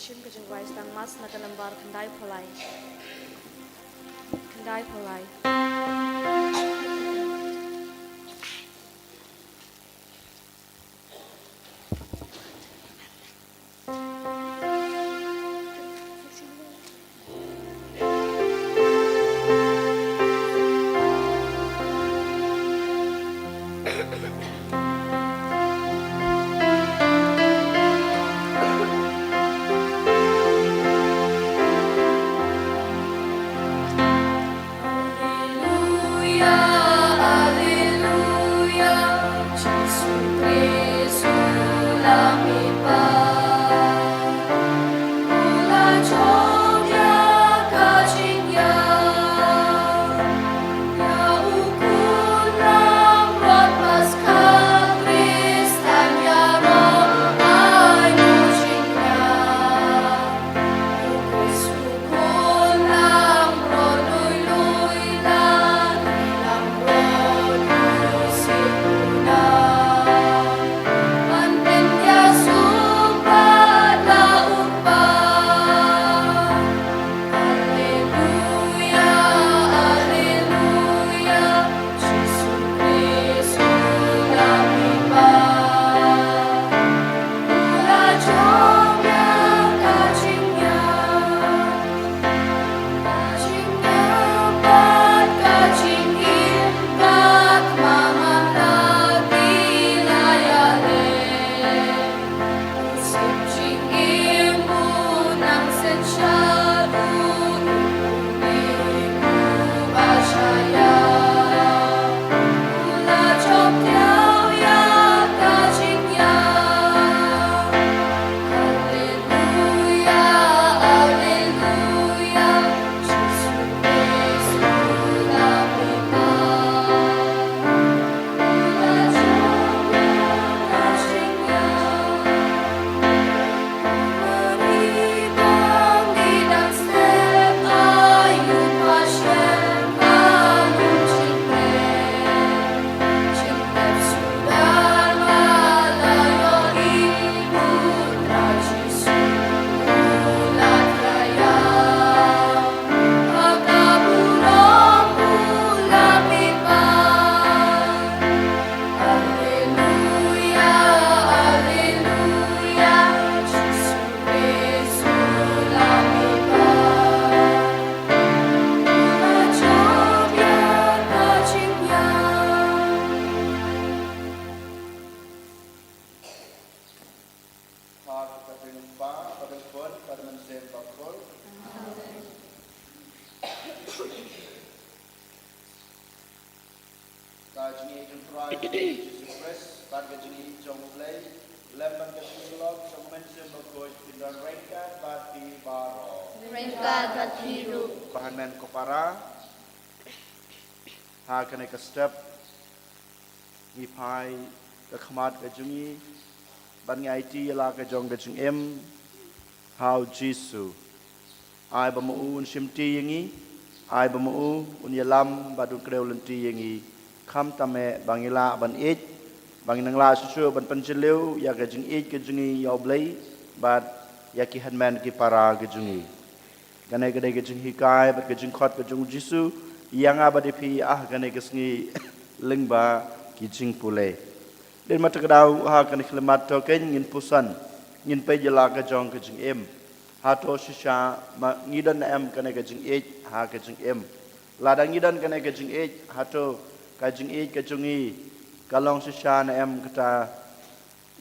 shim kajing wai stang mas na kalambar kandai polai. Kahanan kopara ha kene ka step ni pai ka khmat ka jungi ban ngai ti la ka jong ka jung em how jisu ai ba mu un sim ti yangi ai ba mu un yalam ba du kreu len ti yangi kham tame bangila ban ich bang nang la su ban pan chileu ya ka jung ich ka jungi yo blai ba ya ki hanman ki para ka jungi ganai gadai ke jing hikai bat ke jing khot ke jing jisu yang abadi pi ganai ke sngi lengba ki jing pule den mat kadau ganai khlemat to ken ngin pusan ngin pe jela ke jong ke jing em ha to shisha ma ngidan em ganai ke jing e ke jing em ladang ngidan ganai ke jing e ha to ka jing e ke jungi kalong shisha na em kata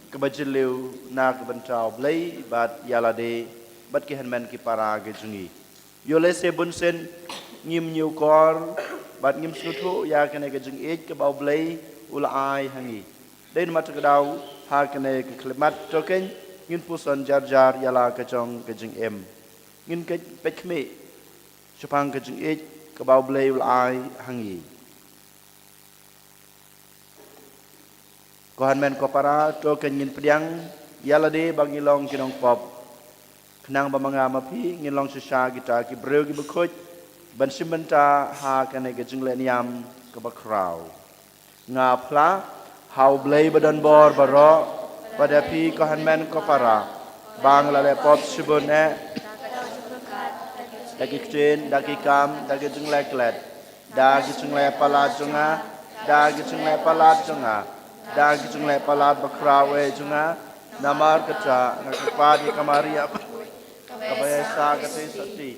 ke bajileu na ke bantau blai bat yalade bat ke hanman ki para ke jungi Yole se bunsen ngim nhiều kor bat ngim snutu ya kene ke jing ej ke bau blai ula ai hangi den mat ke dau ha kene ke klemat token ngin pusan jar jar yala ke jong ke jing em ngin ke pekme chupang ke jing ej ke bau blai ula ai hangi kohan men ko para token ngin pediang yala de bagi long kinong pop nang bamanga mapi ngin long shisha kita ki breu ki bekoj ban simbenta ha kane ke jingle niam ke bakrau nga pla hau blei badan bor baro pada pi ko hanmen ko para bang la le pop shibun ne Daga jukakat, dagi kchin dagi kam dagi jung le klet dagi jung le palat junga dagi jung le palat junga dagi jung le palat bakrawe junga namar kaca ngakpadi kamaria kabaya sa kati sati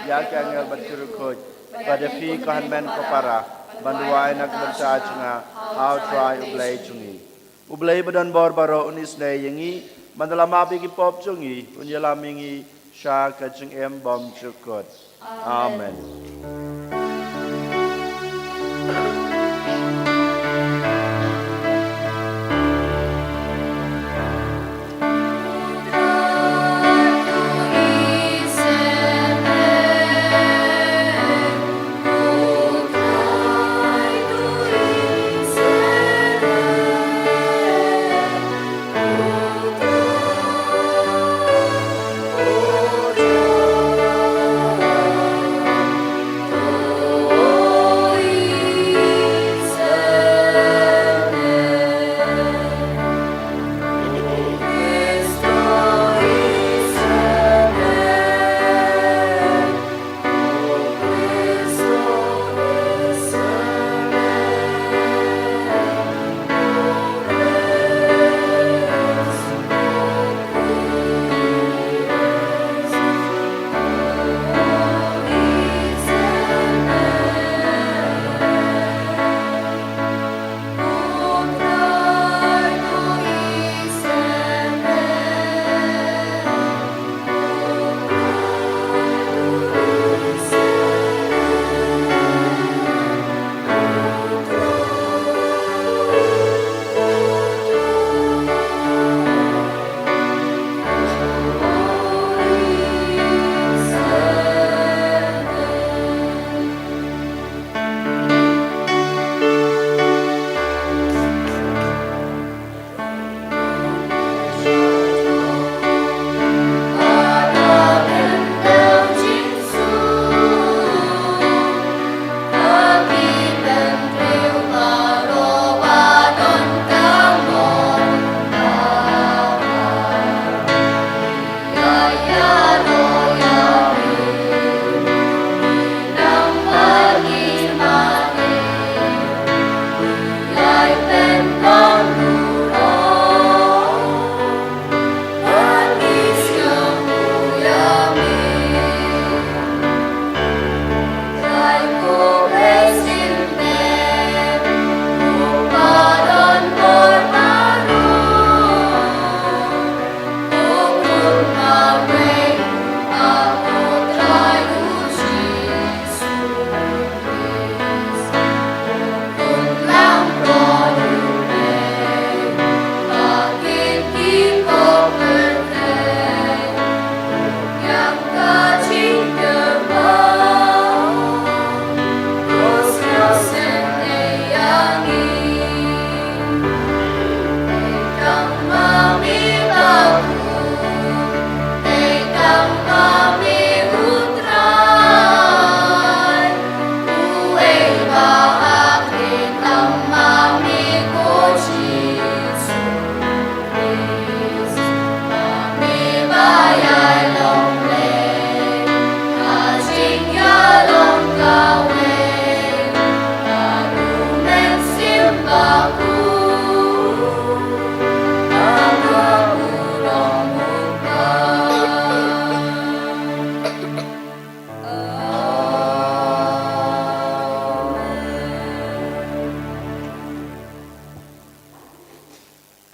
ya kangel batirukoj pada fi kahan men kopara banduai nak berca junga how try ublay jungi ublay badan bor baro unis ne yangi mandala ki pop jungi unyala mingi sha kajung em bom chukot amen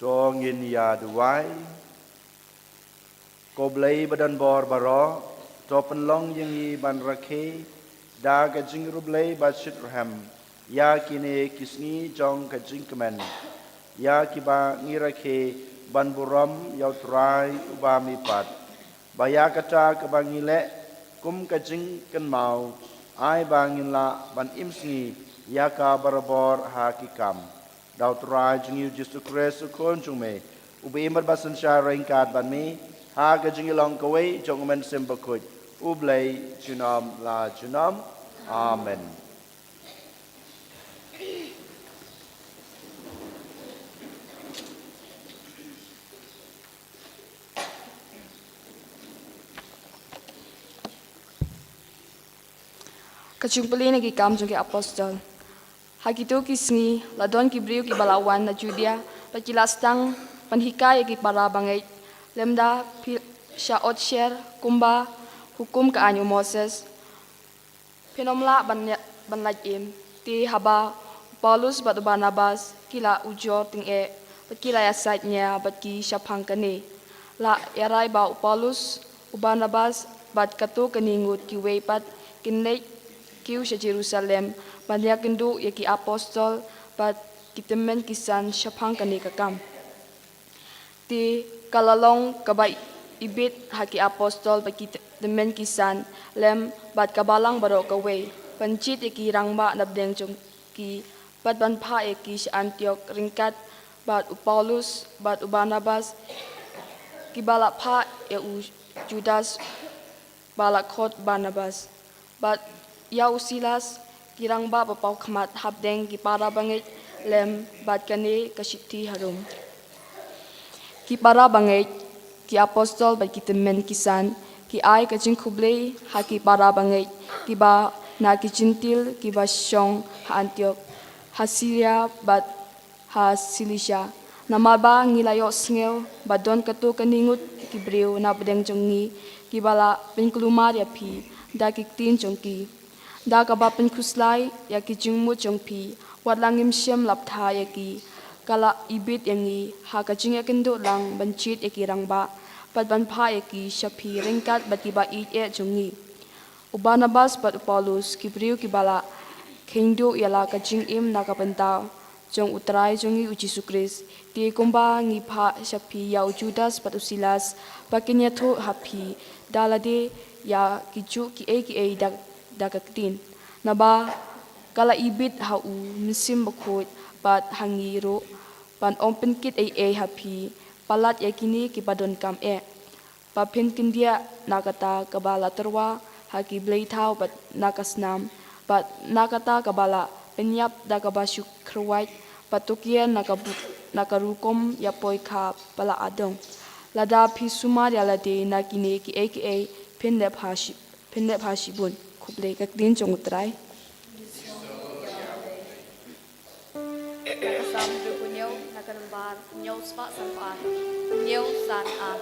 Dongin ya duai Koblai badan bor baro Topen long yangi ban rakhe Da gajing rublai bashit raham Ya kine kisni jong gajing kemen Ya kiba ngirakhe ban buram yaw trai ubami pat Baya kata kebangile kum gajing ken mau Ai bangin la ban imsni Ya ka barabor hakikam Daw trai jingiu jistu kresu konjung me Ubi imar basan syarain kad ban me Ha gajing ilong kawai jong men sembakut Ublay junam la junam Amen. Kachung pali na gikam jong ki apostol. Hakitu kisngi ladon ki briu ki balawan na Judea pakilastang panhikay ki para bangay lemda syaot syer kumba hukum ka anyo Moses penomla banlajim ti haba Paulus bat Barnabas kila ujor ting kila yasaitnya bat ki syapang kani la yarai ba Paulus Barnabas bat katu keningut ki weipat kinai kiu sa Jerusalem banyak kendu ya ki apostol bat kitemen kisan syapang kani kakam ti kalalong kabai ibit haki apostol bat kitemen kisan lem bat kabalang baro kaway pancit ya ki rangba nabdeng jong ki bat banpa ya ki sa Antioch ringkat bat Paulus bat Barnabas ki balak pa ya Judas balak khot Barnabas bat Yau Silas kirang ba bapau khamat habdeng ki para bangit lem bat kane kasikti harum ki para bangit ki apostol bat kitemen kisan ki ai kajing kublei ha ki para bangit ki ba na ki cintil ki ba syong ha Antioch ha Syria bat ha Cilicia nama ba ngilayo sngeu badon katu kaningut ki breu na bedeng jongi ki bala penkelumar ya pi da ki tin jongki da ka bapen kuslai ya ki jingmu jongpi watlangim syam laptha ya ki kala ibit yangi ha ka jing yakendo lang bancit ya ki rangba pat ban pha ya ki shapi ringkat bati ba it e jongi Barnabas pat Paulus ki briu ki bala kendo yala ka jing im na ka penta jong utrai jongi uji sukris ti kumba ngi pha shapi ya Judas pat Silas pakinya thu hapi dalade ya ki ju ki e dagaktin naba kala ibit hau misim bakut bat hangiro pan open kit happy palat yakini ki padon kam papin kindia nakata kabala terwa haki blei thau bat nakasnam bat nakata kabala penyap dakabasyuk kruwait patukian nakarukom yapoi kha pala adong lada phi sumar yalade nakine ki pinlep hasibun kublei kak din jong utrai Nakasam dugo nyo, nakanumbar, nyo spa sanpaan, nyo san an.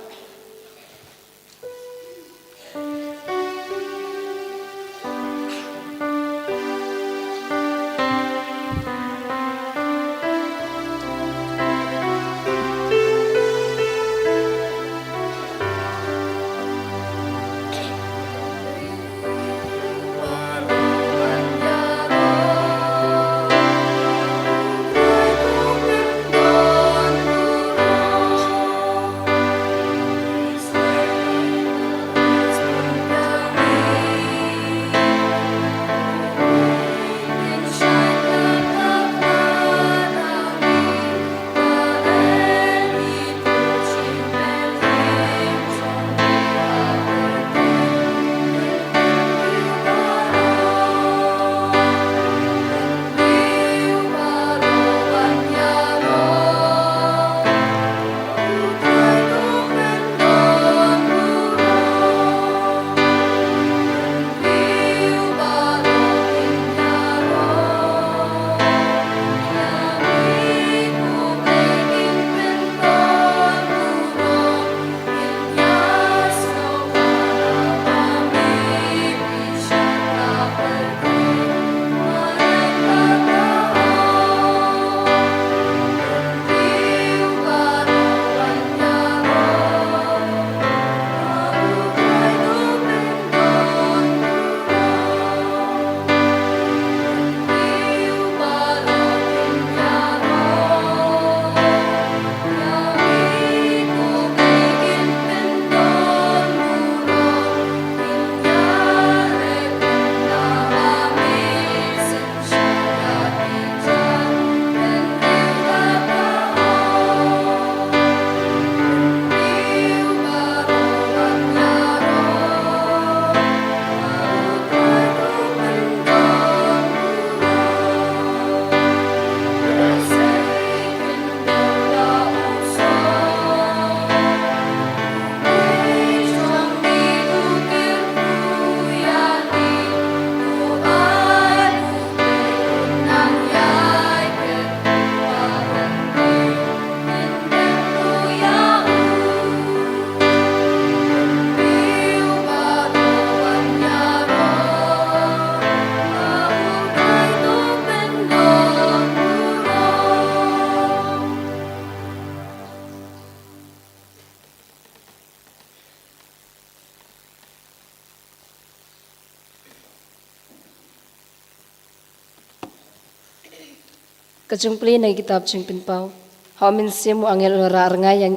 Kejungpli na kitab jeng pinpaw. Haumin simu angel ora nga yang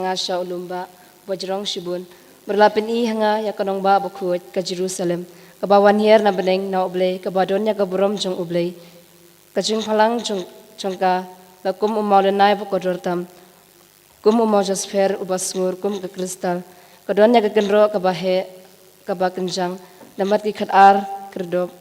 asya ulumba wajrong shibun. Berlapin hanga ya kanong ba bukut ke Jerusalem. Kabawan hier na beneng na ublay kabadonnya kaburom jong ublay. Kajung palang jong ka lakum umaulenay bukodortam. Kum umau jasper ubasngur kum ke kristal. Kadonnya kegenro kabahe kabakenjang. Damat ki ar kerdop.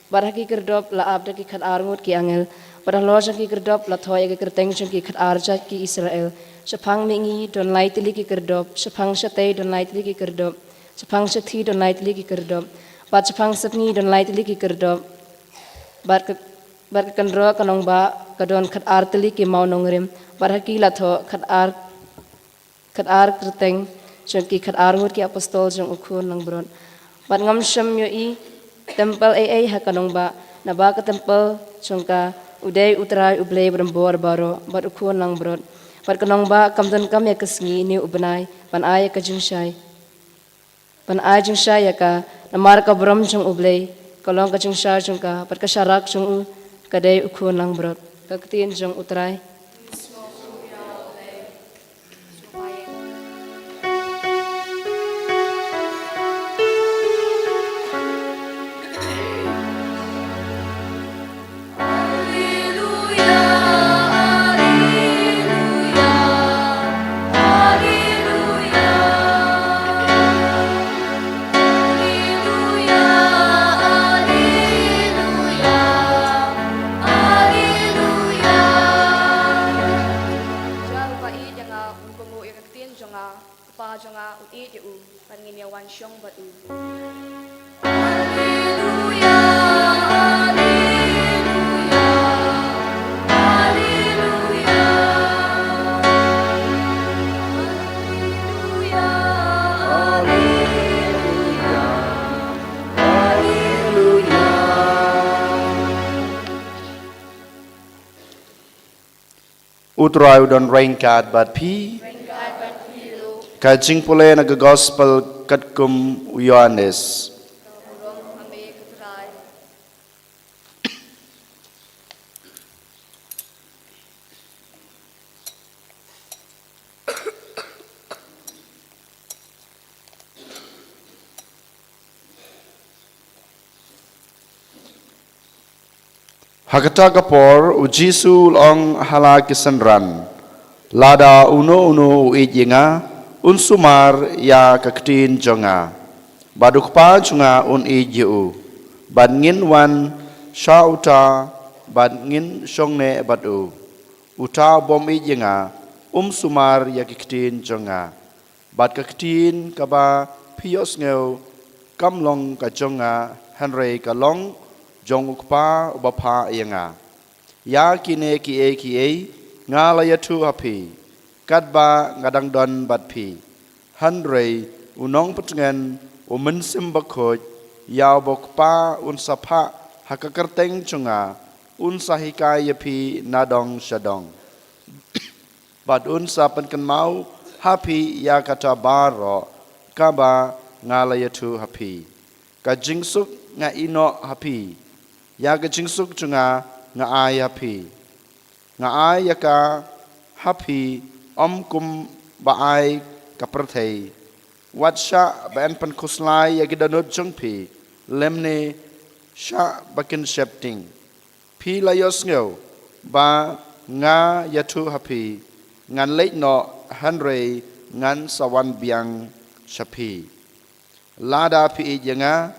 Barah ki kerdop laab da ki ar ngut ki angel. Barah lo jang ki kerdop la thoy ki kerteng jang ki ar jat ki Israel. Sepang mingi don lai tili ki kerdop. Sepang syatay don lai tili ki kerdop. Sepang syathi don lai tili ki kerdop. Bat sepang sepni don lai tili ki kerdop. Bat kekenro kanong ba kadon ar tili ki mau nongrim. Barah ki la tho ar kerteng jang ki ar ngut ki apostol jang ukun nang bron. Bat ngam syam yo i tempel ha kanong ba na ba ka tempel jang ka uday utray ublay berembor baro bat ukun nang bron. Bat kanong ba kamdan kam ya kesngi ni ubenay ban ay ka jingsyay. Ban ay jingsyay ya ka namar ka brom jang ublay kalong ka jingsyay jang ka bat ka syarak jang kaday ukun nang bron. Kaktiin jang utray. Utray udon rainkat bat pi. Kajing pule naga gospel katkum Yohanes. Hakata kapor ujisu long hala kisanran. Lada uno ijinga unsumar ya kaktin jonga. Baduk pa junga iju. Badngin wan syauta badngin syongne badu. Uta bom ijinga sumar ya kaktin jonga. Bad kaktin kaba pios ngeu kamlong ka jonga hanrei kalong jong ukpa ubapa yanga. Ya kine kie ngalayatu hapi. Kadba ngadang don bat pi. Hanrei unong petengan umensim bakoj. Yau bokpa unsapa hakakerteng chunga. Unsahika yapi nadong syadong. Bat unsa penken mau hapi ya kata baro. Kaba ngalayatu hapi. Kajingsuk nga ino hapi. Ya kajingsuk chunga nga ay hapi. Nga ay yaka hapi kum baay kaperthei. Watsha ban pan kuslai ya gidanut jungpi. Lemne sha bakin shepting. Pi layos ngeu ba nga yatu hapi. Ngan leit no hanrei ngan sawan biang shapi. Lada pi ijanga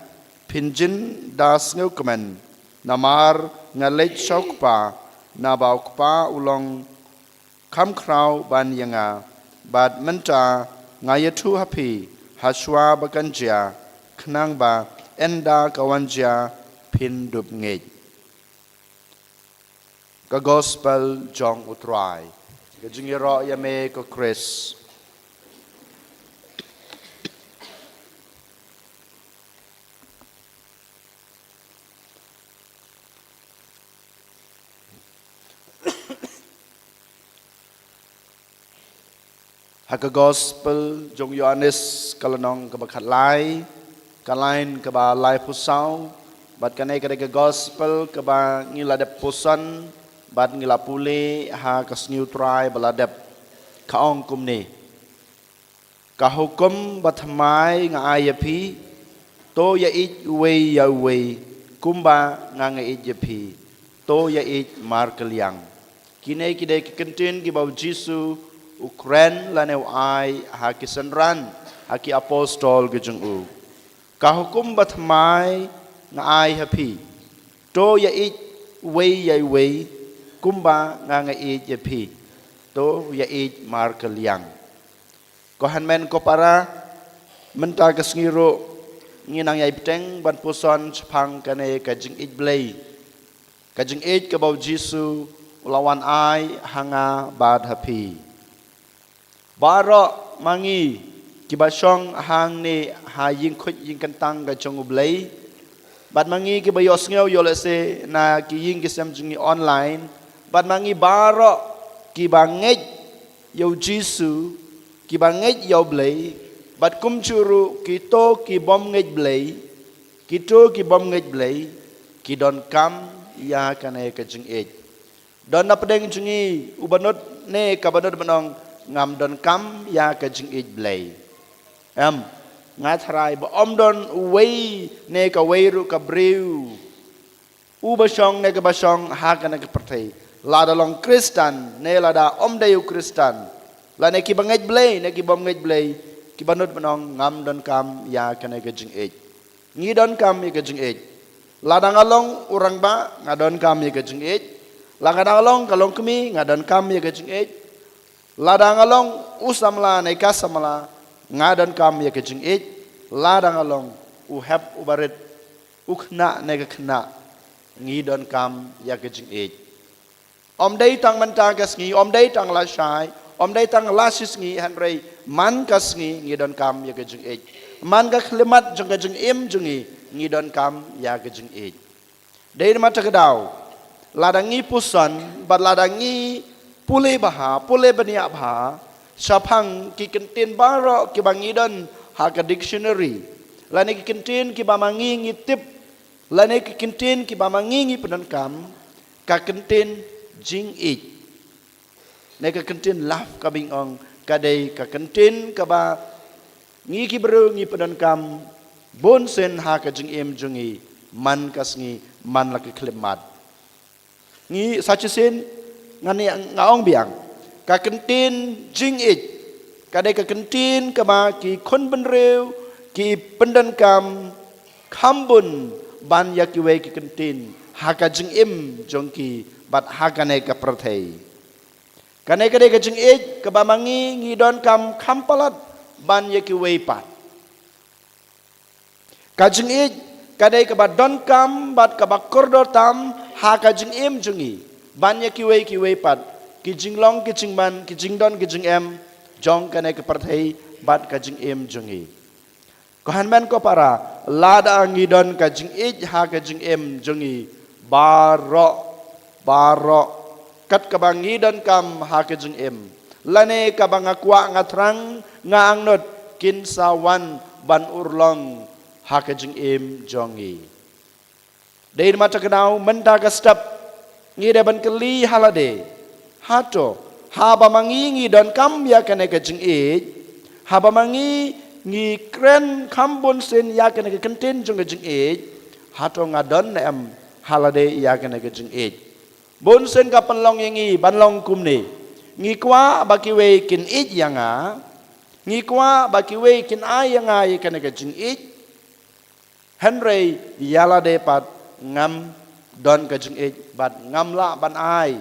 pinjin das ngeu kemen. Namar ngalet syokpa nabaukpa ulong kam krau ban yanga bad menta ngayatu hapi haswa bakanjia knang ba enda kawanjia pindup ngej. Ka gospel jong utrai ka jingiro yame ko Chris. Haka gospel jong Yohanes kalanong kabakat lai, kalain kaba lai pusau, bat kanai kada gospel kaba ngilada pusan bad ngila pule ha kasniu try baladep kaong kumni ka hukum batmai nga ayapi to ya it way ya way kumba nga it yapi to ya it markeliang kine kide kentin ki bau Jisu Ukraine lanew ai ha kisanran ha ki apostol gejung u ka hukum batmai nga ai hapi to ya it way ya way kumba nga it yapi to ya it markeliang ko hanmen ko para menta kasngiro nginang yai peteng ban puson chapang kane kajing it blay kajing it ka bau Jisu lawan ai hanga bad happy baro mangi kibasong hang ni ha ying khut ying kantang ka chong blay bad mangi ki bayos ngeu yole se na ki ying kisam jingi online bad mangi baro ki banget yo Jisu ki banget yo blay bad kum churu ki to ki bom nget blay ki to ki bom nget blay ki don kam ya kane ka jing it don na pedeng jungi ubanot ne ka banot manong ngam don kam ya ka jing it blay nga thrai ba om don wei ne ka wei ru ka breu u ba shong ne ka ba shong ha ka ne ka perthai la da long kristan ne la da om de u kristan la ne ki banget blay ne ki bom nget blay ki banut manong ngam don kam ya ka ne ka jing it ngi don kam ya ka jing it la da ngalong urang ba nga don kam ya ka jing it la nga ngalong kalong kemi nga don kam ya ka jing it la da ngalong usamla ne ka samla nga don kam ya ka jing it la da ngalong u hep u barit u khna ne ka khna ngi don kam ya ka jing it om dei tang man ta kas ngi om dei tang la shai om dei tang la sis ngi han rei man kas ngi don kam ya ka jing it man ka khlemat jong ka jing im jungi ngi don kam ya ka jing it dei ma ta ka dau la da ngi pusan bat la da ngi pule baha pule bania bha sapang ki kentin baro ki bangi don ha ka dictionary la ne ki kentin ki ba mangi ngi tip la ne ki kentin ki ba mangi ngi penan kam ka kentin jing it ne ka kentin laf ka bing ong ka dei ka kentin ka ba ngi ki bru ngi penan kam bon sen ha ka jing em jungi man kas ngi man la ki klemat ngi sachusin ngani ngaong biang ka kentin jing it ka dei ka kentin ka ba ki khon ben reu ki pendan kam khambun ban ya ki we ki kentin ha ka jing im jong ki bat ha ka ne ka prathei ka ne ka dei ka jing it ka ba mangi ngi don kam khampalat ban ya ki we pat ka jing it ka dei ka ba don kam bat ka ba kordor tam ha ka jing im jungi ban ya ki we pat ki jing long ki jing man ki jing don ki jing em jong ka ne ka prathei bat ka jing im jungi ko hanman ko para lada ngi don ka jing it ha ka jing em jungi baro kat ka bang ngi don kam ha ka jing em lane ka bang akwa ngatrang nga angnot kin sawan ban urlong ha ka jing em jongi dei mata kenau menta ka step ngi de ban keli halade hato haba mangi ngi don kam ya ka ne ka jing it haba mangi ngi kren kambon sen ya ka ne ka kentin jong ka jing it hato nga don na em halade ya ka ne ka jing it bon sen ka panlong yangi banlong kumni ngi kwa ba ki we kin it yanga ngi kwa ba ki we kin ai yanga ya ka ne ka jing it henry yala de pat ngam don ka jing it bat ngam la ban ai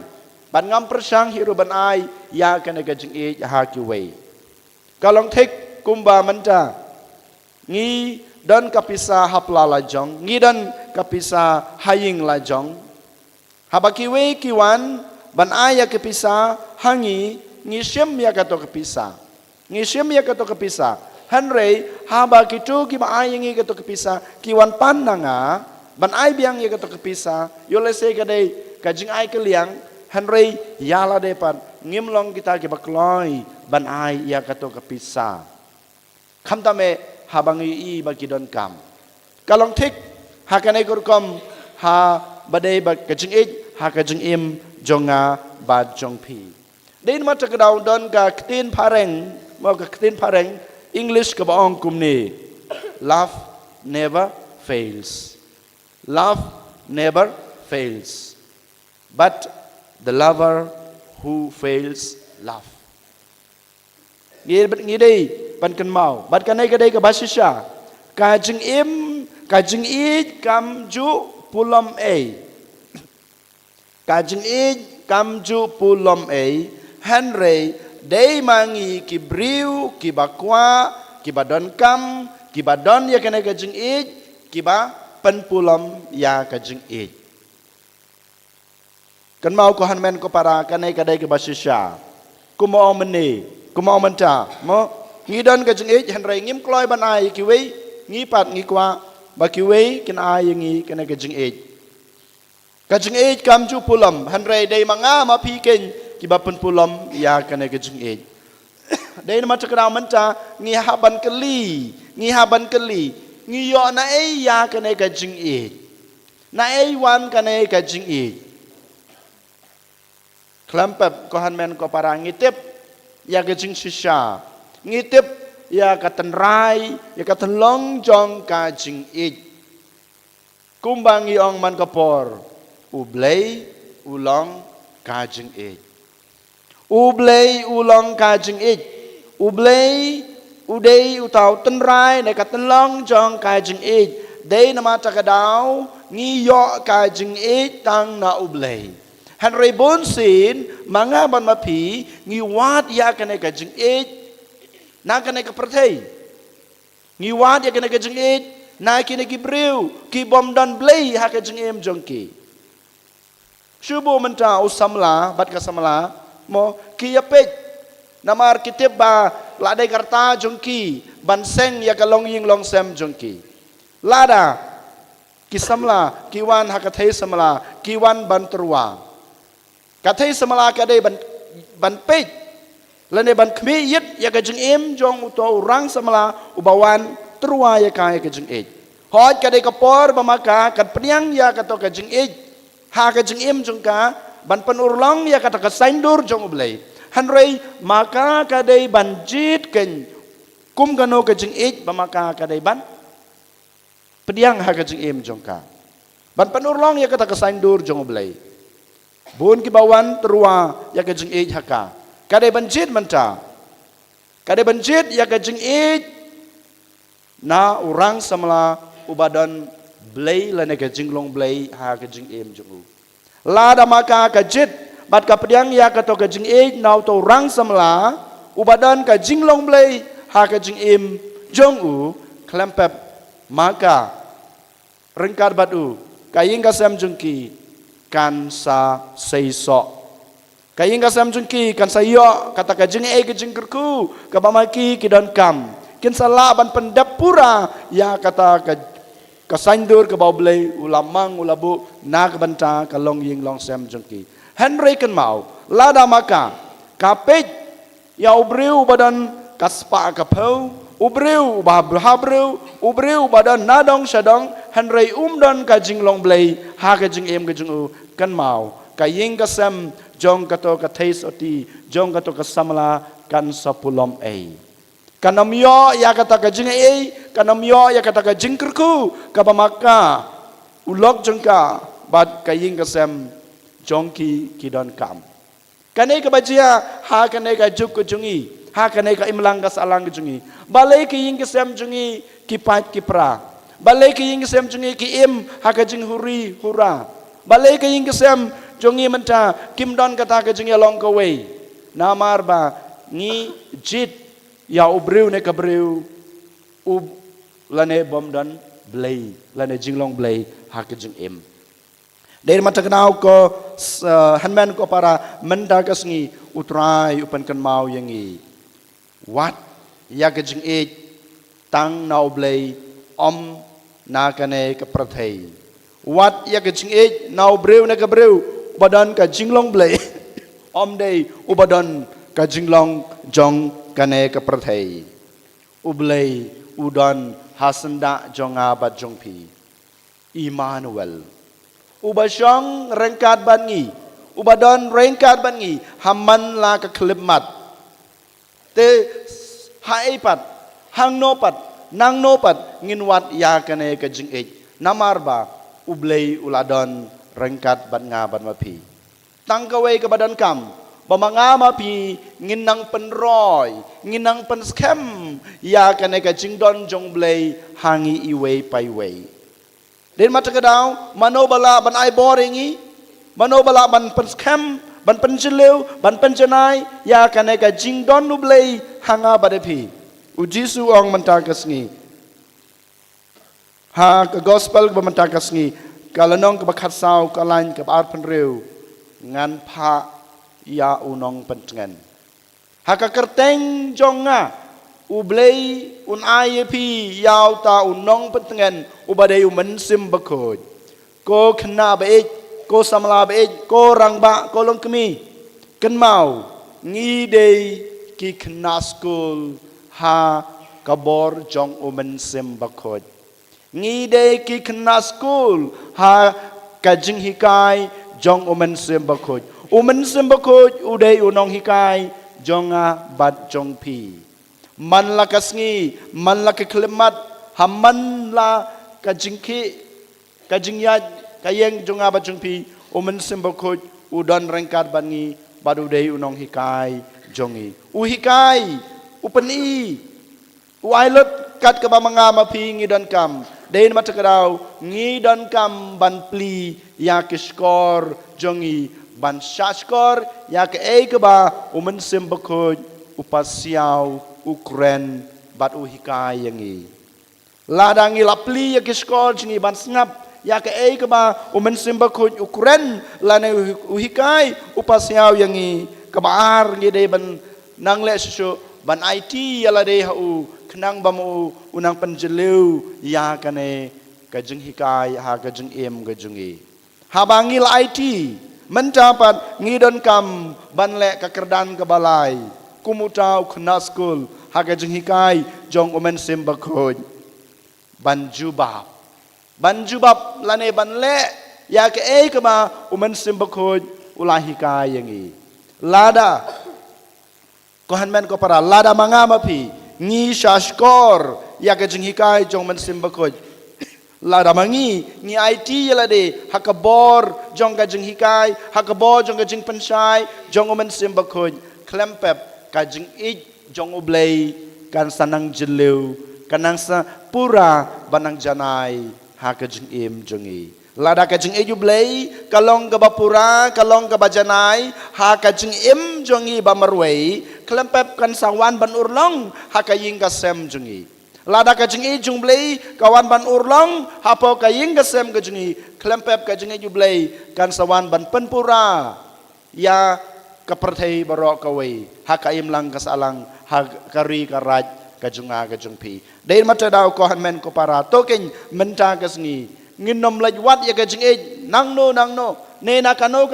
ban ngam persang hiru ban ai ya ka ne ka jing it ha ki we kalong thik kumba manta ngi don kapisa hapla la jong ngi don kapisa haying la jong habaki we kiwan ban aya kapisa hangi ngi shem ya ka to kapisa ngi shem ya ka to kapisa hanrei haba kitu ki ba aya ngi ka to kapisa kiwan pan nanga ban ai biang ya ka to kapisa yole se ka dei ka jing ai ka liang hanrei yala de pan ngimlong kita ki bakloi ban ai ya ka to kapisa kham ta me habangi i bagi don kam kalong thik ha kanai kur kom ha badai ba kajing it ha kajing im jonga bad jong pi. Din ma takadaw don ka ktin pareng mo ka ktin pareng English ka baong kumni. Love never fails. Love never fails. But the lover who fails love. Ngi đây ban kan mau, bat kan ai ka dai ka basisha. Ka jing im, ka jing I kam ju pulam a. Ka jing I kam ju pulam a. Henry dai mangi ki briu, ki bakwa, ki badon kam, ki badon ya kan ai ka jing I, ki ba pen pulam ya ka jing I. Kan mau ko hanmen ko para kan ai ka dai ka basisha. Kumo meni, kumo menta, mo ngidon ka jing I Henry ngim kloi ban ai ki wei ngi pat ngi kwa ba ki wei kin ai ngi kan ai ka jing I. Ka jing I kam ju pulam Henry dai manga ma pi ken ki ba pen pulam ya kan ai ka jing I. Dai ma takra menta ngi haban keli, ngi haban keli, ngi yo na ai ya kan ai ka jing I. Na ai wan kan ai ka jing I. Klampap ko hanmen ko para ngitip ya ka jing shisha. Ngitip ya ka tenrai ya ka tenlong jong ka jing I. Kumbang iong man kapor ublay ulong ka jing I. Ublay ulong ka jing I. Ublay uday utaw tenrai na ka tenlong jong ka jing I. Day na mata ka daw ngiyo ka jing I tang na ublay. Henry Bonsin mga ban mapi ngiwat ya kanay ka jing I na kanay ka pertay. Ngiwat ya kanay ka jing I na kinay kibriw ki bom dan blay ha ka jing I jongki. Shubo menta usamla bat ka samla mo ki yapet namar kitip ba ladai karta jongki banseng ya ka long ying long sem jongki. Lada kisamla kiwan ha ka thai samla kiwan ban terwa. Kathai samala ka dai ban pej lane ban khmi yit ya ka jing im jong uto rang samala ubawan trua ya ka jing I. Hoj ka dai ka por bamaka kat pniang ya ka to ka jing I. Ha ka jing im jong ka ban penurlong ya ka ta ka saindur jong ublay. Hanrei maka ka dai ban jit ken kum kano ka jing I bamaka ka dai ban pniang ha ka jing im jong ka. Ban penurlong ya ka ta ka saindur jong ublay. Bun ki bawan terua ya ka jing I haka. Kadai banjit menta. Kadai banjit ya ka jing I na orang samla ubadan blay lane ka jinglong blay ha ka jing I jung. Lada maka ka jit bat ka pediang ya ka to ka jing I na to orang samla ubadan ka jinglong blay ha ka jing I jong klempep maka rengkar batu kaying ka sam jungki kan sa seiso. Kaying ka sam jungki kan sa yo kata ka jing I ka jing kerku ka bamaki ki don kam. Kin sa laban pendapura ya kata ka saindur ka bawblay ulamang ulabu na ka banta ka long ying long sam jungki. Henry kan mau lada maka kapej ya ubriu badan kaspa ka pau ubriu bahabreu ubriu badan nadong syadong Henry don ka jinglong blay ha ka jing im ka jing kan mau kaying ka sam jong ka to ka taste oti jong ka to ka samla kan sa pulom a kanamyo ya kata ka jing a kanamyo ya kata ka jing kerku ka pamaka ulok jong ka bat kaying ka sam jong ki don kam kanay ka bajia ha kanay ka juk ka jungi ha kanay ka imlang ka salang ka jungi balay kaying ka sam jungi kipat kipra balay kaying ka sam jungi ki im ha ka jing huri hura balay kaying ka sam jungi menta kim don kata ka jungi long ka way namar ba ngi jit ya ubriu ne ka briu ub lane bom don blay lane jinglong blay ha ka jing im. Dari mata kenau ko hanman ko para menda kasngi utrai upan kan mau yangi wat ya ka jing I tang nau blay om na kane ka prathai wat ya ka jing I nau breu na ka breu badan ka jinglong blay om day ubadan ka jinglong jong kane ka prathai ublay udan hasanda jonga bat jongpi Emmanuel Ubasyong rengkat bangi ubadon rengkat bangi hamman la ka klimat te haipat hang nopat nang nopat nginwat ya kane ka jing namarba ublei uladon rengkat ban nga ban mapi tangkawai ke badan kam bamanga mapi nginang penroy nginang penskem ya kane ka jingdon jong blei hangi iwe paiwei den mata kedau manobala ban ai boringi manobala ban penskem ban penjeleu ban penjenai ya kane ka jingdon nu blei hanga badepi ujisu ong mentakasngi ha ke gospel ke mentakasngi kalanong ke bakatsau kalain ke bar penreu ngan pa ya unong pentengan haka kerteng jonga ublei un ayepi yau ta unong pentengan ubadai mensim bekoj ko kena baik ko samla baik ko rangba ko longkemi kenmau ngidei ki kena skul ha kabor jong mensim bekoj ngidei ki kena skul ha kajing hikai jong mensim bekoj sembakoj udai unong hikai jonga bat jong pi man la kasngi man la keklemat hamman la kajingki kajingyat kayeng jonga bat jong pi sembakoj udon rengkat bangi badu dei unong hikai jongi hikai upeni uailot kat ke bamanga mapi ngidon kam dein mata kadau ngidon kam ban pli ya kiskor jongi ban shaskor ya ke ba sembakoj upasiau ukren bat uhikai yangi ladangi lapli ya kiskor jingi ban snap ya ke ba sembakoj ukren lane uhikai upasiau yangi kabar ngide ban nangle susu ban IT yala de hu kenang bamu unang penjeleu ya kane kajeng hikai ha kajeng kajungi habangil IT mendapat ngidon kam banle kekerdan kebalai kumutau kenaskul haga jeng hikai jong sembakoj banjubab lane banle ya ke ba sembakoj ulah hikai yangi lada kohan men ko para lada mangamapi ngi shaskor ya ke jeng hikai jong sembakoj lada mangi ni IT yala de hakabor jong kajing hikai hakabor jong kajing pensai jong sembakoj klempep kajing jong ublei kan sanang jeleu kanang sa pura banang janai hakajing jongi lada kajing ublei kalong ka bapura kalong ka bajanai hakajing jongi bamarwei klempep kan sawan ban urlong hakaying kasem jongi lada kajing jung blei kawan ban urlong hapo kaying gasem kajing klempep kajing jublei kan sawan ban penpura ya kaperthei barok kawai hakaim lang kasalang hakari karaj kajunga kajung pi dein mata dau ko han men ko para token menta kasngi nginom lajwat ya kajing nangno ne na kano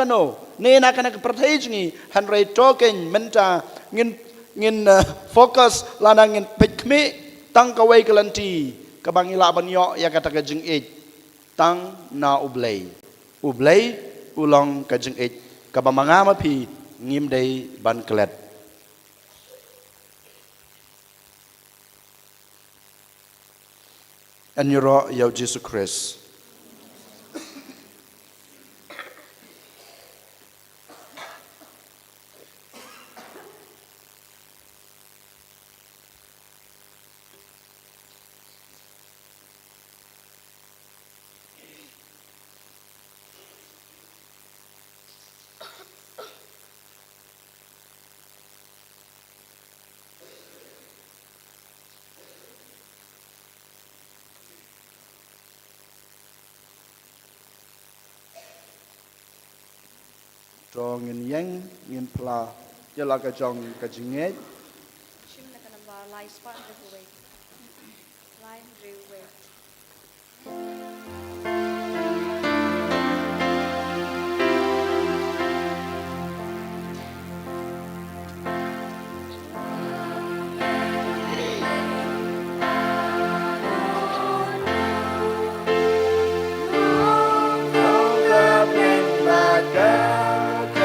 ne na kana kaperthei jingi hanrei token menta ngin fokus lana ngin pekmi tang kawai kelanti kabangila banyo ya kata kajeng tang na ublei ulong kajeng kabamanga mapi ngimdei ban kelet anyuro yau Jesus Christ Jong ngin pla yala ka jong ka jinget Shim na kanamba lai spa riwe lai riwe Hãy subscribe cho kênh Ghiền Mì Gõ để không bỏ lỡ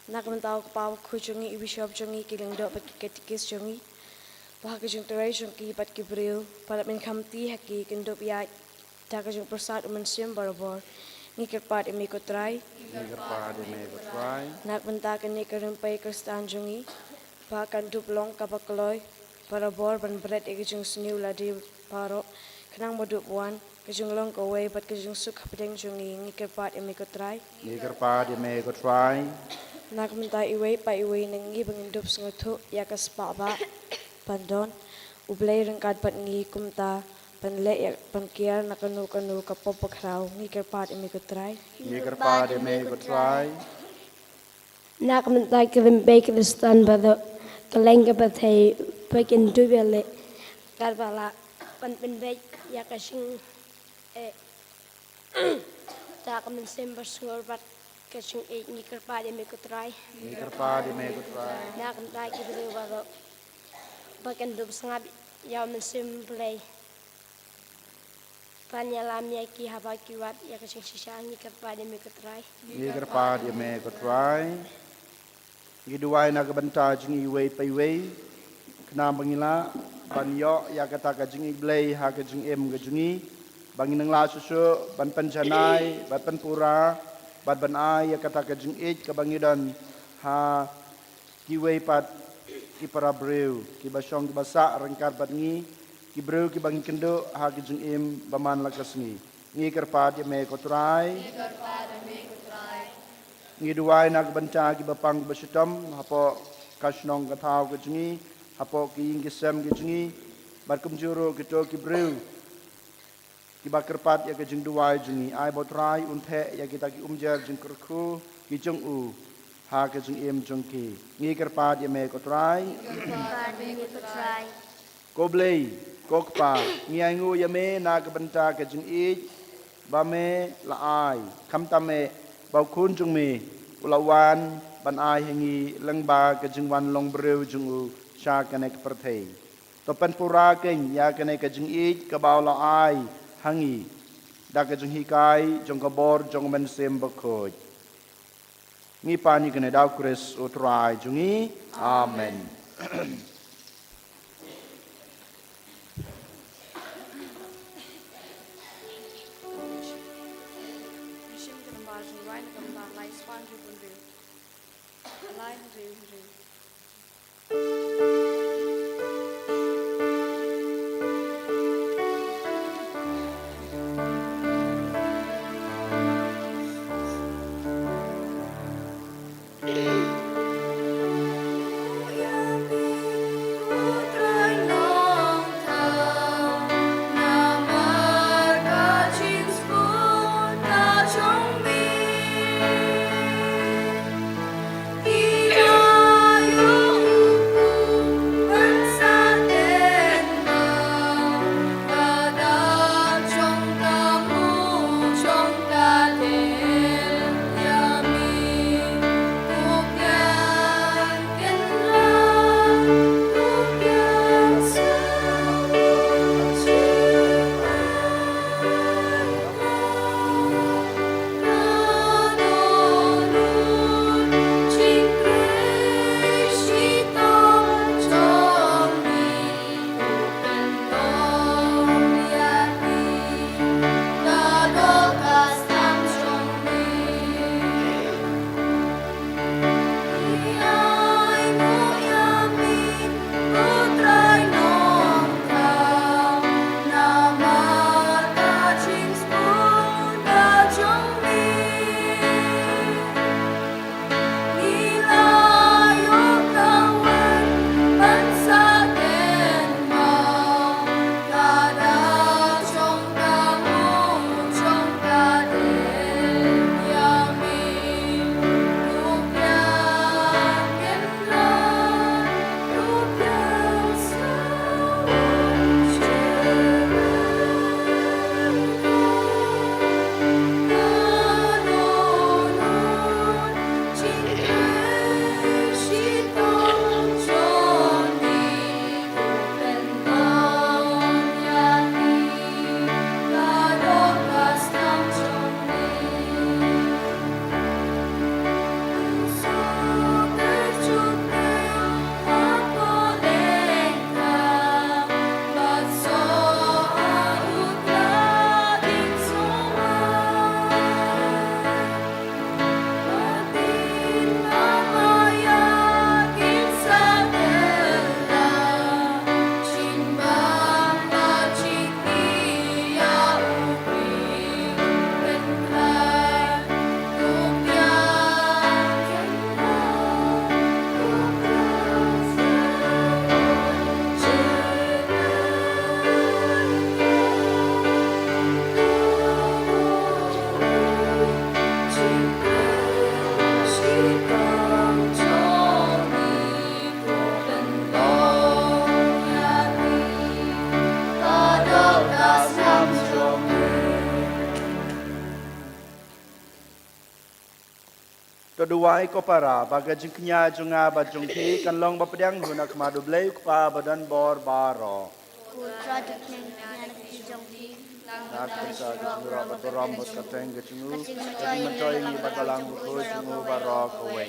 Nak mentau kepaw kucungi ibi shop jungi kiling dok pat ketikis jungi. Bah kejung terai jungi pat kibril. Palat min kamti haki kendop ya. Tak kejung persat umensium barabor. Ngikir pat imi kutrai. Ngikir pat imi kutrai. Nak mentau kini kerumpai kristan jungi. Bah kandup long kapakloi. Barabor ban berat ikejung seniu ladi paro. Kenang moduk buan. Kejung long kawai pat kejung suk pedeng jungi. Ngikir pat imi kutrai. Ngikir pat imi kutrai. Nak minta iway pa iway nangi bangindup sengutu ya kaspaba pandon ublay rengkat pat ngi kumta panle ya pankiar nakanu kapopok raw ngi kerpat imi kutray. Ngikir pat imi kutrai. Nak minta kelimbay kristan bado kalengga batay bagindup yale karbala panpinbay ya kasing tak mensim bersungur bat kasing ngikir pat imi kutray. Ngikir pat imi kutrai. Nak minta kibru bado bagindup sangab ya mensim play panyalam ya ki haba kiwat ya kasing sisa ngikir pat imi kutray. Ngikir pat imi kutrai. Giduai na kabanta jingi iway pa iway. Kena bangila banyo ya kata ka jingi blay ha ka jingi em ka jingi. Bangin ng la susu ban panjanay ban panpura bat ban ay ya kata ka jingi ka bangidan ha kiway pat ki para brew ki basyong ki basa rengkar bat ngi ki brew ki bangin kendo ha ka jingi em baman lakas ngi. Ngi kerpat ya me kotrai. Ngi duai nak banta ki bapang basutam hapo kasnong katau ke jingi hapo ki ingisam ke jingi bat kumjuro kito ki brew ki bakerpat ya ke jing duai jingi ai botrai unte ya kita ki umjar jing kerku ki jung u ha ke jing em jung ki ngi kerpat ya me kotrai ko blei ko kpa ngi aingu ya me na ke banta ke jing i ba me la ai kam ta me bau kun jung me ulawan ban ai hengi lengba ke jing wan long brew jung u sha kanek perthei to pen pura ken ya kanek ke jing i ka bau la ai hangi da ke jing hikai jong ka bor jong men sem bakoj ngi pani kene dau kris utrai jungi amen. Mishim kenembar jiwai na kenembar lai swan jupun riu. Lai riu riu. Hãy kedua ko para baga jingknya junga ba jungki kan long ba pedang huna kemadu blei pa badan bor baro Putra dukeng nyan kijongki. nak bisa jura ba toram bos kateng gejungu mencoy ni batalang ko jungu baro kowe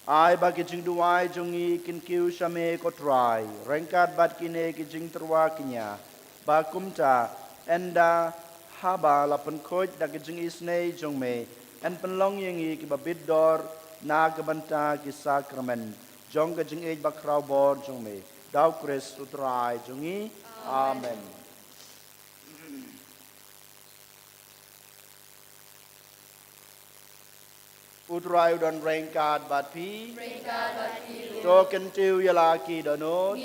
ai bagi jing duai jungi kin kiu shame ko try rengkat bat kine ki jing terwa kinya ba kumta enda haba lapan koj da ki jing isne jongme en penlong yengi ki babid dor na gebanta ki sakramen jong ka jing ej bakrau bor jong me dau kris utrai jongi amen utrai udon rengkat bat pi to ken tiu yala ki donot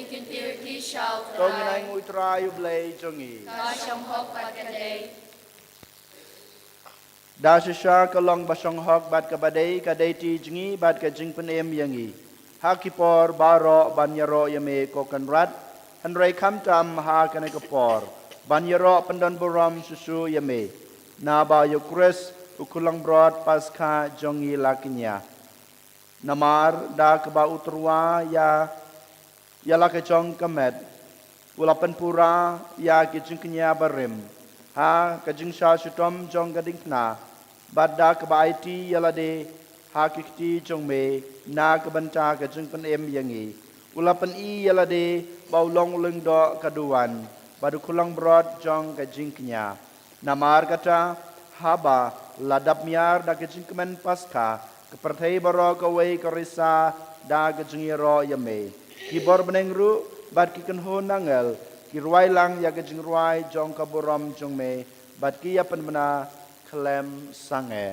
to ngai utrai ublei jongi da shisha kalong basong hok bat ka badai ka deiti jingi bat ka jing penem yangi hakipor baro banyaro yame ko kanrat hanrai kamtam ha kana kapor banyaro pendon boram susu yame na ba yukres ukulang brod paska jongi lakinya namar da ka ba utrwa ya la ka jong kamet ulapan pura ya ki jingknya barim ha kajing sha shutom jong gading na badda ka baiti yalade ha kikti jong me na ka banta ka jing pen em yangi ulapan I yalade baulong leng do kaduan badu kulang brod jong ka jingknya namar kata haba ladap miar da ka jingkemen paska ka perthai baro ka wei ka risa da ka jingiro yame kibor benengru bad ki kan ho nangel ki ruai lang ya ka jing ruai jong ka boram jong me bad ki ya pen bena klem sange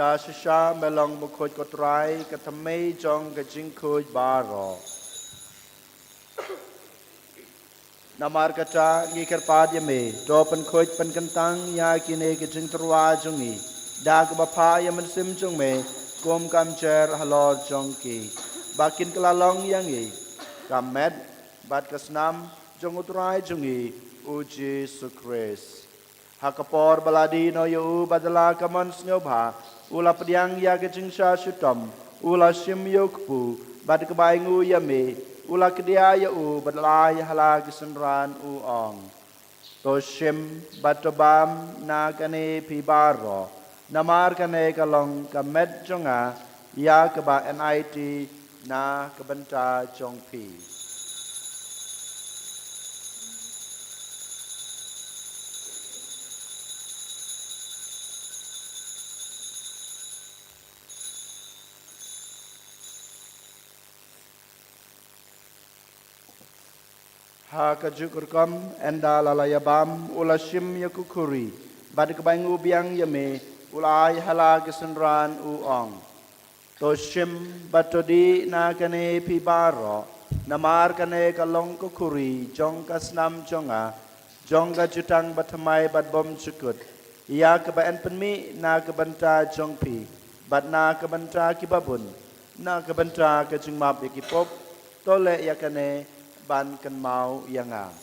da shisha melong bukhoj kotrai ka thamei jong ka jing khoj baro namar kata ngikar pad yame do pen khoj pen kentang ya kine ka jing terwa jongi da ka bapa yamen sim jong me kom kam cher halor jong ki bakin kelalong yangi kamet bat kasnam jong utrai jongi uji sukres hakapor baladi no yu badala kamon snyoba ula pediang ya ke jingsha shutom ula shim yokpu bad kebaingu yame ula kedia ya u badala ya hala kesenran u ong to shim batobam na kane pibaro namar kane kalong kamet jonga ya keba NIT na kebenta jongpi ha kajukurkam enda lalayabam ula shim yakukuri bad kebaingu biang yame ulai hala kesenran uong to shim batodi na kane pibaro namar kane kalong kukuri jong kasnam jonga jongga jutang batamai bad bom cukut ia kebaen penmi na kebenta jongpi bad na kebenta kibabun na kebenta kejingmap yakipop tole yakane ban kan mau yanga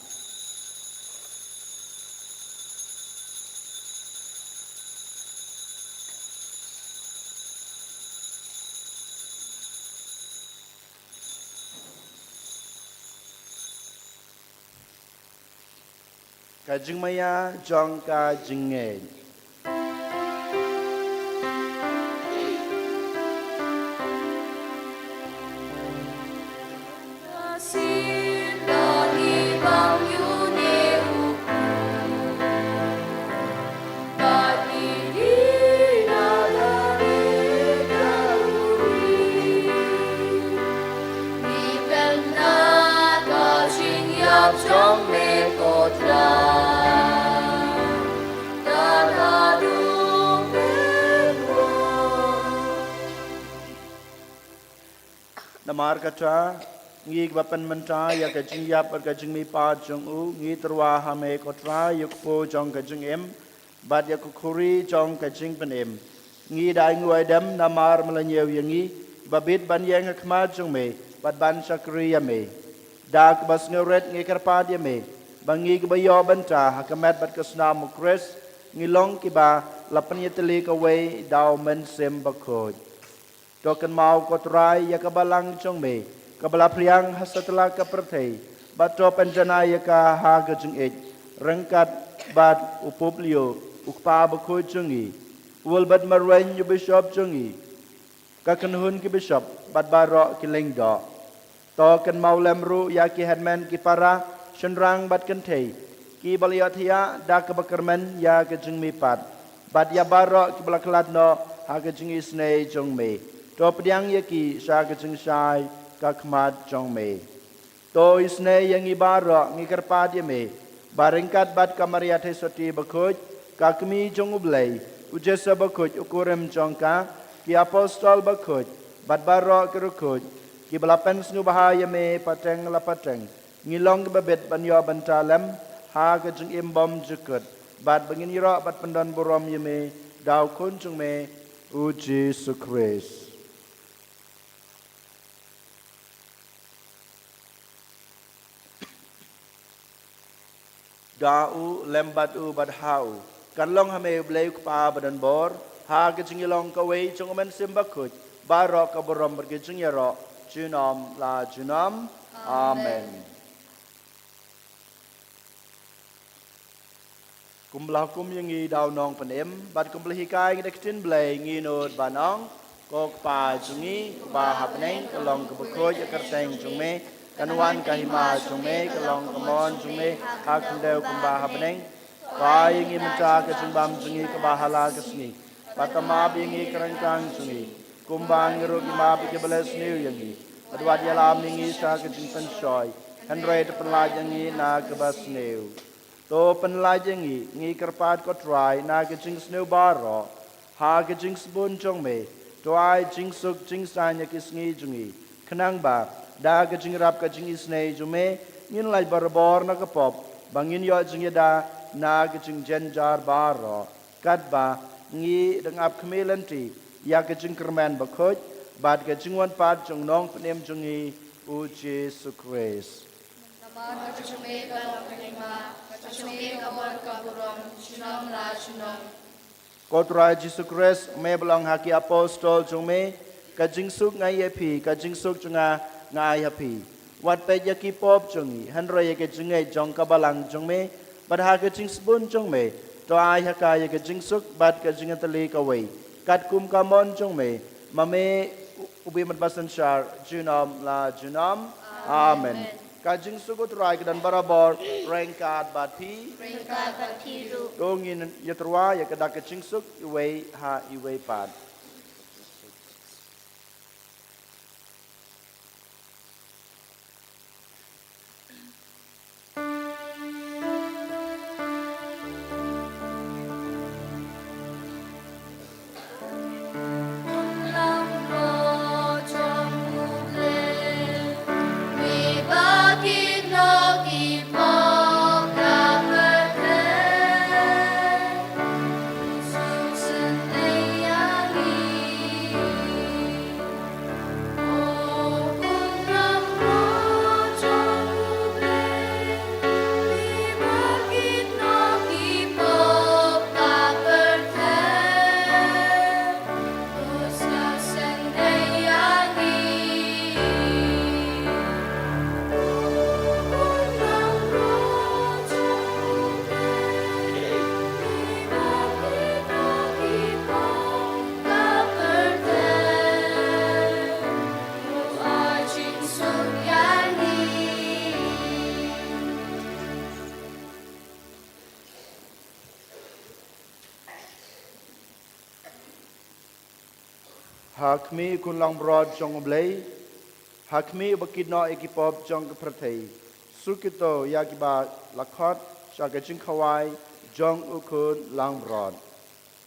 Kajing maya jong kajing ngej. Namar kata ngi bapan menta ya kajing yap ar kajing mi pa jong u ngi terwa hame kotra yuk po jong kajing em bad ya kukuri jong kajing pen em ngi dai nguai dem namar melanyew yangi babit ban yang khma jong me bad ban sakri ya me dak bas ngret ngi karpad ya me bangi bayo banta hakamat bad kasna mukres ngi long ki ba lapan yetli ka we daw men sem bakoj Token mau kotrai ya kabalang chong me kabala priang hasatla ka perthei bato penjana ya ka ha gajung ej rengkat bad upoplio ukpa bakho chungi ul bad marwen yu bishop chungi ka kanhun ki bishop bad baro ki lengdo token mau lemru ya ki headman ki para shenrang bad kenthei ki baliathia da ka bakerman ya gajung mi pat bad ya baro ki balaklat no ha gajung isnei chong me to pediang yaki sa kajing sai ka khmat jong me to isne yang ibara ngi karpad ye me baringkat bat kamaria the soti bakhoj ka kmi jong ublei ujesa bakhoj ukurem jong ka ki apostol bakhoj bat baro kerukoj ki balapen snu bahaya me pateng la pateng ngilong babet banyo bantalem ha kajing imbom jukut bat bangin yiro bat pendan borom ye me daw kun jong me uji sukres Dau lembat u bad hau kan long hame blei pa badan bor ha ke jingilong ka wei jong men simbakut baro ka borom berge jingyaro junom la junam amen kumlah kum yangi dau nong panem bad kumblah hikai ngedektin blei nginod banong kok pa jungi ba hapneng kalong ka bakoj akarteng jungme Kanuan kahima jume kalong kamon jume hakndeu kumba habneng paingi menta ke jumbam jungi ke bahala ke sni patama bingi kerangkang jungi kumbang ngeru ima ke beles new yangi adwa dia lam ningi sa ke jumpen shoy handre de penlajangi na ke bas new to penlajangi ngi kerpat ko try na ke jing snew baro ha ke jing spun jongme to ai jing suk jing sanya ke sngi jungi kenang ba da kajing rap kajing isnei jume ngin lai barbor na kapop bangin yo jing da na kajing jenjar baro kadba ngi dengap kmelanti ya kajing kerman bakhoj bad kajing wan pat jong nong pnem jungi uji sukres Namar kajume kalam kanima kajume kabor kaburom junam la junam Kotra Jesu Christ me belong haki apostol jume kajing suk ngai epi kajing suk junga ngai happy wat pe yaki pop jungi hanro yake jungai jong kabalang jong me bad ha ke jing spun jong me to ai ha ka yake jing suk bad ke jing tali ka wei kat kum kamon jong me mame ubi mat basan shar junam la junam amen ka jing suk utrai ke dan barabor rengkat bad pi ru dongin yatrwa yake dak ke jing suk iwei ha iwei pad Sunay Hakmi kun lang broad jong blay. Hakmi bakid no ekipop jong kepertei. Sukito yakiba lakot syagajing kawai jong ukun lang broad.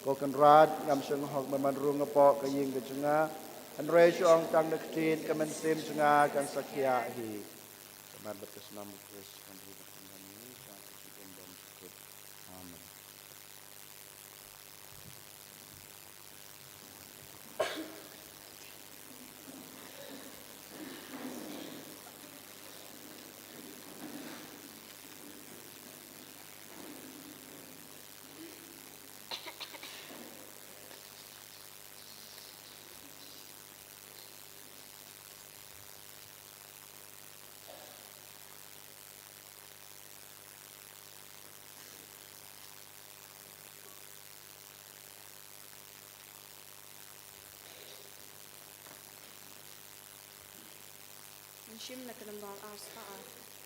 Kokan rad ngam syang hok memanrung ngepok kaying kejunga. Anre syong tang naktin kamen sim junga kan sakya hi. Kemat betes nam Kris kan hidup kami sang kejun dan cukup. Amin. Shim na kanambal as taa.